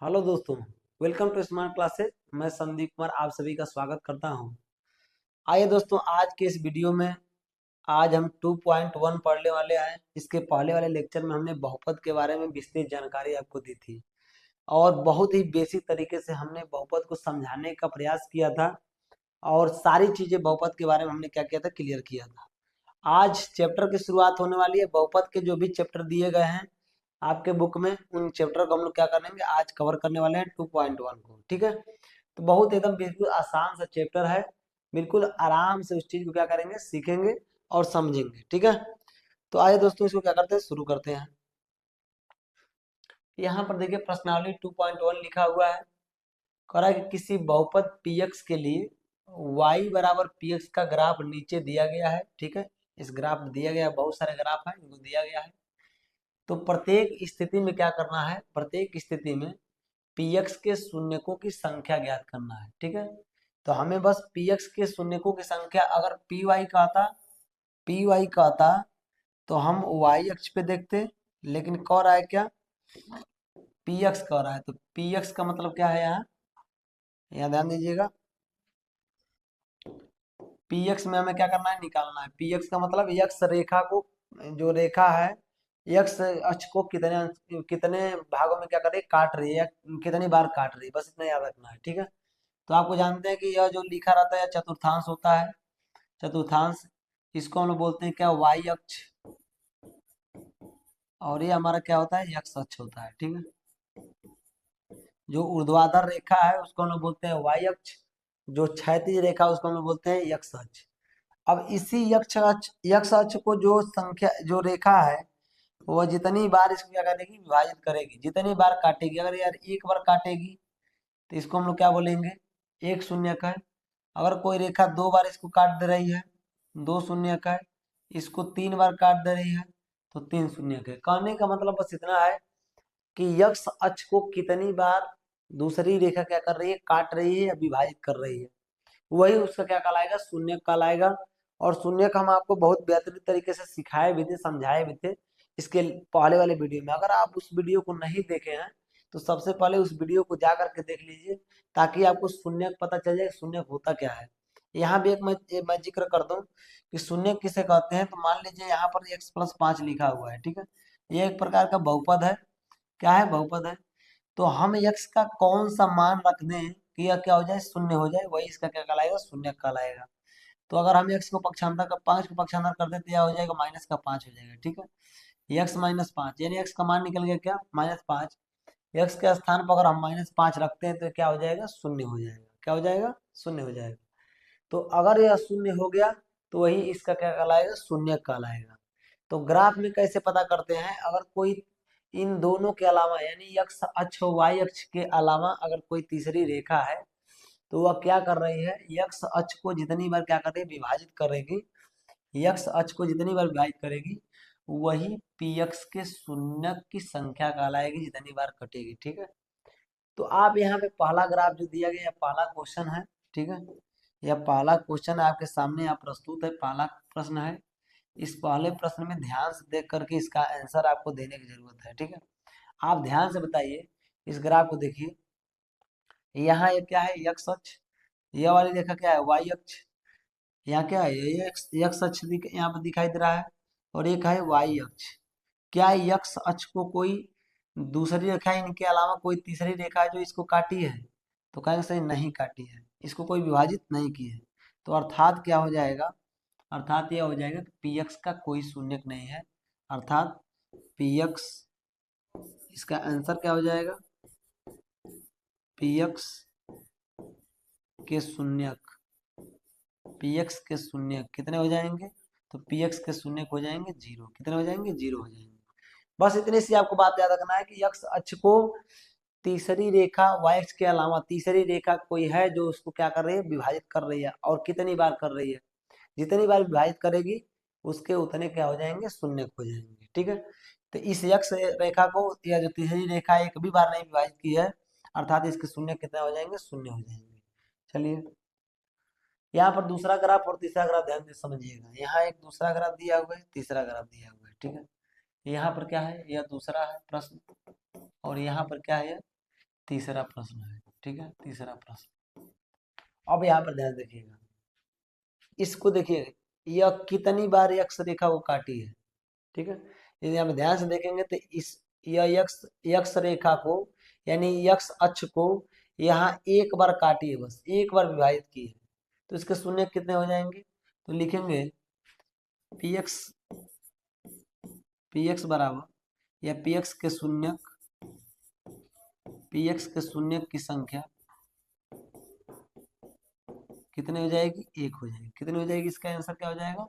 Hello दोस्तों। Welcome to smart classes. मैं संदीप कुमार आप सभी का स्वागत करता हूं। आइए दोस्तों, आज के इस वीडियो में आज हम 2.1 पढ़ने वाले हैं। इसके पहले वाले लेक्चर में हमने बहुपद के बारे में विस्तृत जानकारी आपको दी थी और बहुत ही बेसिक तरीके से हमने बहुपद को समझाने का प्रयास किया था और सारी चीजें बहुपद के बारे में हमने क्या किया था, क्लियर किया था। आज चैप्टर की शुरुआत होने वाली है। बहुपद के जो भी चैप्टर दिए गए हैं आपके बुक में, उन चैप्टर को हम लोग क्या करेंगे, आज कवर करने वाले हैं 2.1 को। ठीक है, तो बहुत एकदम बिल्कुल आसान सा चैप्टर है। बिल्कुल आराम से उस चीज को क्या करेंगे, सीखेंगे और समझेंगे। ठीक है, तो आइए दोस्तों, इसको क्या करते हैं, शुरू करते हैं। यहाँ पर देखिए प्रश्नावली 2.1 लिखा हुआ है। कह रहा है कि किसी बहुपद px के लिए y बराबर px का ग्राफ नीचे दिया गया है। ठीक है, इस ग्राफ में दिया गया है, बहुत सारे ग्राफ है, इनको दिया गया है। तो प्रत्येक स्थिति में क्या करना है, प्रत्येक स्थिति में px के शून्यकों की संख्या ज्ञात करना है। ठीक है, तो हमें बस px के शून्यकों की संख्या, अगर py का था तो हम y अक्ष पे देखते, लेकिन कह रहा है क्या, px कह रहा है। तो px का मतलब क्या है, यहाँ ध्यान दीजिएगा। px में हमें क्या करना है, निकालना है। px का मतलब x रेखा को, जो रेखा है x अक्ष को कितने कितने भागों में क्या कर रही है, काट रही है, कितनी बार काट रही है, बस इतना याद रखना है। ठीक है, तो आपको जानते हैं कि यह जो लिखा रहता है चतुर्थांश होता है। चतुर्थांश, इसको हम लोग बोलते हैं क्या, वाई अक्ष। और ये हमारा क्या होता है, एक्स अक्ष होता है। ठीक है, जो ऊर्ध्वाधर रेखा है उसको हम लोग बोलते हैं वाई अक्ष, जो क्षैतिज रेखा उसको हम लोग बोलते हैं एक्स अक्ष। अब इसी यक्ष अक्ष को जो संख्या, जो रेखा है, वह जितनी बार इसको क्या करेगी, विभाजित करेगी, जितनी बार काटेगी। अगर यार एक बार काटेगी तो इसको हम लोग क्या बोलेंगे, एक शून्य का है। अगर कोई रेखा दो बार इसको काट दे रही है, दो शून्य का है। इसको तीन बार काट दे रही है तो तीन शून्य का है। कहने का मतलब बस इतना है कि यक्ष अक्ष को कितनी बार दूसरी रेखा क्या कर रही है, काट रही है या विभाजित कर रही है, वही उसका क्या कहलाएगा, शून्य कहलाएगा। और शून्य का हम आपको बहुत बेहतरीन तरीके से सिखाए भी थे, समझाए भी थे इसके पहले वाले वीडियो में। अगर आप उस वीडियो को नहीं देखे हैं तो सबसे पहले उस वीडियो को जा करके देख लीजिए, ताकि आपको शून्य पता चल जाए शून्य होता क्या है। यहाँ भी एक मैं जिक्र कर दूं कि शून्य किसे कहते हैं। तो मान लीजिए यहाँ पर x+5 लिखा हुआ है। ठीक है, ये एक प्रकार का बहुपद है। क्या है, बहुपद है। तो हम यक्ष का कौन सा मान रख दें कि यह क्या हो जाए, शून्य हो जाए, वही इसका क्या कहलाएगा, शून्य कहलाएगा। तो अगर हम यक्ष को पक्षांतर का 5 को पक्षांतर कर दें तो यह हो जाएगा -5 हो जाएगा। ठीक है, यक्ष -5 यानी यक्ष का मान निकल गया क्या, -5। यक्ष के स्थान पर अगर हम -5 रखते हैं तो क्या हो जाएगा, शून्य हो जाएगा। क्या हो जाएगा, शून्य हो जाएगा। तो अगर यह शून्य हो गया तो वही इसका क्या कहलाएगा, शून्य कहलाएगा। तो ग्राफ में कैसे पता करते हैं, अगर कोई इन दोनों के अलावा, यानी एक्स अक्ष और वाई अक्ष के अलावा अगर कोई तीसरी रेखा है तो वह क्या कर रही है, एक्स अक्ष को जितनी बार क्या कर रही है, विभाजित करेगी। एक्स अक्ष को जितनी बार विभाजित करेगी वही पी एक्स के शून्य की संख्या कहलाएगी, जितनी बार कटेगी। ठीक है, तो आप यहाँ पे पहला ग्राफ जो दिया गया, पहला क्वेश्चन है। ठीक है, यह पहला क्वेश्चन आपके सामने आप प्रस्तुत है, पहला प्रश्न है। इस पहले प्रश्न में ध्यान से देख करके इसका आंसर आपको देने की जरूरत है। ठीक है, आप ध्यान से बताइए, इस ग्राफ को देखिए। यहाँ ये क्या है, एक्स अक्ष। यह वाली रेखा क्या है, वाई अक्ष। यहाँ क्या है, ये एक्स अक्ष यहाँ पर दिखाई दे रहा है, और एक है वाई अक्ष। क्या एक्स अक्ष को कोई दूसरी रेखा, इनके अलावा कोई तीसरी रेखा है जो इसको काटी है, तो कहेंगे सही, नहीं काटी है, इसको कोई विभाजित नहीं की है। तो अर्थात क्या हो जाएगा, अर्थात यह हो जाएगा कि पी एक्स का कोई शून्यक नहीं है। अर्थात पी एक्स, इसका आंसर क्या हो जाएगा, पी एक्स के शून्यक, पी एक्स के शून्यक कितने हो जाएंगे, तो पी एक्स के शून्यक हो जाएंगे जीरो। कितने हो जाएंगे, जीरो हो जाएंगे। बस इतनी सी आपको बात याद रखना है कि एक्स अक्ष को तीसरी रेखा, वाई अक्ष के अलावा तीसरी रेखा कोई है जो उसको क्या कर रही है, विभाजित कर रही है, और कितनी बार कर रही है, जितनी बार विभाजित करेगी उसके उतने क्या हो जाएंगे, शून्य हो जाएंगे। ठीक है, तो इस यक्ष रेखा को, या जो तीसरी रेखा एक भी बार नहीं विभाजित की है, अर्थात इसके शून्य कितने हो जाएंगे, शून्य हो जाएंगे। चलिए, यहाँ पर दूसरा ग्राफ और तीसरा ग्राफ ध्यान से समझिएगा। यहाँ एक दूसरा ग्राफ दिया हुआ है, तीसरा ग्राफ दिया हुआ है। ठीक है, यहाँ पर क्या है, यह दूसरा है प्रश्न, और यहाँ पर क्या है, तीसरा प्रश्न है, ठीक है, तीसरा प्रश्न। अब यहाँ पर ध्यान देखिएगा, इसको देखिए, यह कितनी बार यक्ष रेखा को काटी है, ठीक है। यदि हम ध्यान से देखेंगे तो इस यह यक्ष यक्ष रेखा को यानी यक्ष अक्ष को यहाँ एक बार काटी है, बस एक बार विभाजित की है, तो इसके शून्य कितने हो जाएंगे? तो लिखेंगे पी एक्स बराबर या पी एक्स के शून्य की संख्या कितनी हो जाएगी? एक हो जाएगी। कितनी हो जाएगी? इसका आंसर क्या हो जाएगा?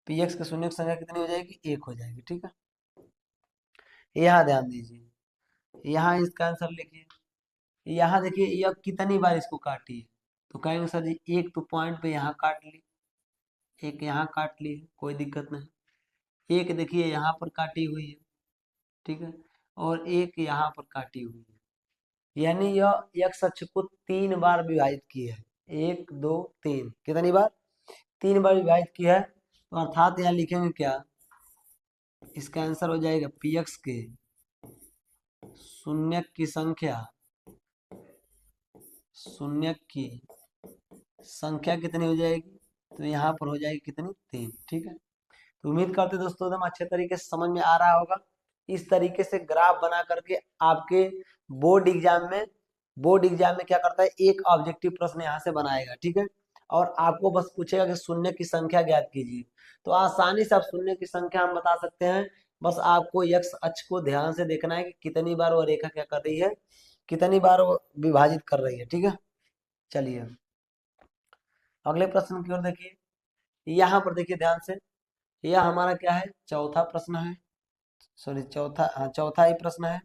पी एक्स के शून्य की संख्या कितनी हो जाएगी? एक हो जाएगी, ठीक है। यहाँ ध्यान दीजिए, यहाँ इसका आंसर लिखिए, यहाँ देखिए यह कितनी बार इसको काटी है, तो कहेंगे सर जी एक तो पॉइंट पे यहाँ काट ली, एक यहाँ काट ली, कोई दिक्कत नहीं। एक देखिए यहाँ पर काटी हुई है, ठीक है, और एक यहाँ पर काटी हुई है, यानी यह एक्स अक्ष को 3 बार विभाजित की है। 1 2 3, कितनी बार? 3 बार विभाजित की है, तो अर्थात यहाँ लिखेंगे क्या? इसका आंसर हो जाएगा पी एक्स के शून्य की संख्या कितनी हो जाएगी? तो यहाँ पर हो जाएगी कितनी? 3, ठीक है। तो उम्मीद करते हैं दोस्तों एकदम अच्छे तरीके से समझ में आ रहा होगा। इस तरीके से ग्राफ बना करके आपके बोर्ड एग्जाम में क्या करता है, एक ऑब्जेक्टिव प्रश्न यहाँ से बनाएगा, ठीक है। और आपको बस पूछेगा कि शून्य की संख्या ज्ञात कीजिए, तो आसानी से आप शून्य की संख्या हम बता सकते हैं। बस आपको एक्स अक्ष को ध्यान से देखना है कि कितनी बार वो रेखा क्या कर रही है, कितनी बार वो विभाजित कर रही है, ठीक है। चलिए अगले प्रश्न की ओर देखिए, यहाँ पर देखिए ध्यान से, यह हमारा क्या है? चौथा प्रश्न है, सॉरी चौथा ही प्रश्न है,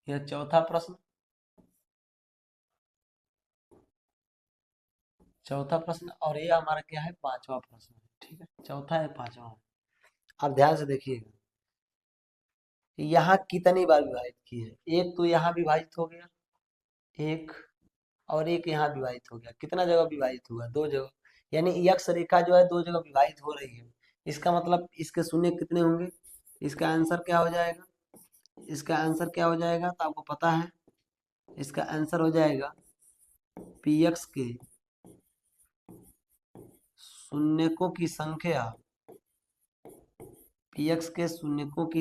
यह चौथा प्रश्न और ये हमारा क्या है? पांचवा प्रश्न है, ठीक है। चौथा है, पांचवा है। अब ध्यान से देखिएगा, यहाँ कितनी बार विभाजित की है? एक तो यहाँ विभाजित हो गया, एक, और एक यहाँ विभाजित हो गया। कितना जगह विभाजित हुआ? 2 जगह, यानी यक्ष रेखा जो है 2 जगह विभाजित हो रही है। इसका मतलब इसके शून्य कितने होंगे? इसका आंसर क्या हो जाएगा? तो आपको पता है, इसका आंसर हो जाएगा पी एक्स के शून्यकों की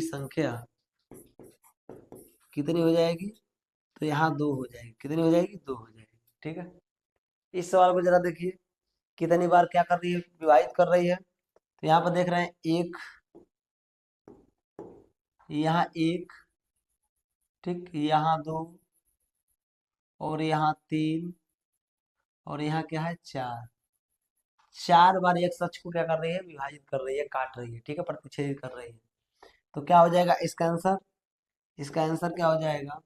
संख्या कितनी हो जाएगी? तो यहाँ 2 हो जाएगी। कितनी हो जाएगी? 2 हो जाएगी, ठीक है। इस सवाल को जरा देखिए, कितनी बार क्या कर रही है? विभाजित कर रही है। तो यहाँ पर देख रहे हैं एक, यहाँ 1, ठीक, यहाँ 2, और यहाँ 3, और यहाँ क्या है? 4। 4 बार एक सच को क्या कर रही है? विभाजित कर रही है, काट रही है, ठीक है, प्रतिच्छेदित कर रही है। तो क्या हो जाएगा इसका आंसर? इसका आंसर क्या हो जाएगा?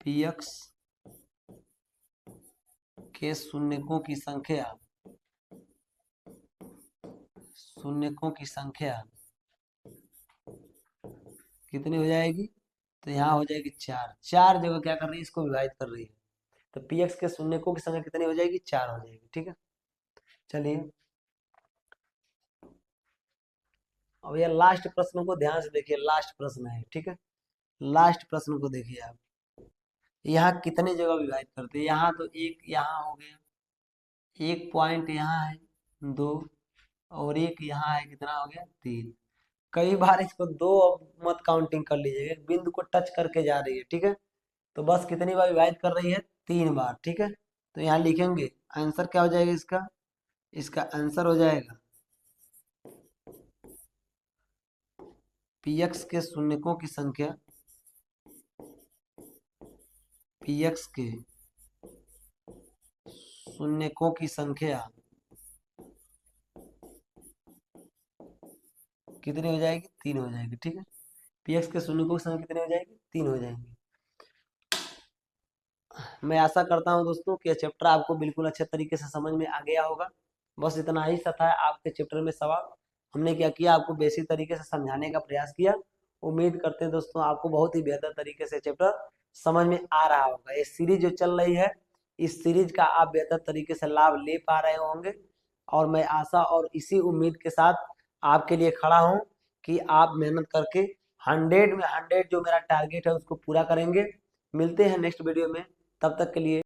पी एक्स के शून्यकों की संख्या कितनी हो जाएगी? तो यहाँ हो जाएगी 4। 4 जगह क्या कर रही है? इसको विभाजित कर रही है। तो पी एक्स के शून्यकों की संख्या कितनी हो जाएगी? 4 हो जाएगी, ठीक है। चलिए अब ये लास्ट प्रश्न को ध्यान से देखिए, लास्ट प्रश्न है, ठीक है। लास्ट प्रश्न को देखिए आप, यहाँ कितने जगह विभाजित करते हैं? यहाँ तो एक यहाँ हो गया, एक पॉइंट यहाँ है 2, और एक यहाँ है, कितना हो गया? 3। कई बार इसको 2 मत काउंटिंग कर लीजिएगा, एक बिंदु को टच करके जा रही है, ठीक है। तो बस कितनी बार विभाजित कर रही है? 3 बार, ठीक है। तो यहाँ लिखेंगे आंसर क्या हो जाएगा इसका? इसका आंसर हो जाएगा पी एक्स के शून्यकों की संख्या पी एक्स के शून्यकों की संख्या कितनी हो जाएगी? 3 हो जाएगी, ठीक है। पी एक्स के शून्यकों की संख्या कितनी हो जाएगी? 3 हो जाएंगी। मैं आशा करता हूं दोस्तों कि यह चैप्टर आपको बिल्कुल अच्छे तरीके से समझ में आ गया होगा। बस इतना ही सा था आपके चैप्टर में सवाल। हमने क्या किया, आपको बेसिक तरीके से समझाने का प्रयास किया। उम्मीद करते हैं दोस्तों आपको बहुत ही बेहतर तरीके से चैप्टर समझ में आ रहा होगा। ये सीरीज जो चल रही है, इस सीरीज का आप बेहतर तरीके से लाभ ले पा रहे होंगे, और मैं आशा और इसी उम्मीद के साथ आपके लिए खड़ा हूँ कि आप मेहनत करके 100 में 100 जो मेरा टारगेट है उसको पूरा करेंगे। मिलते हैं नेक्स्ट वीडियो में, तब तक के लिए।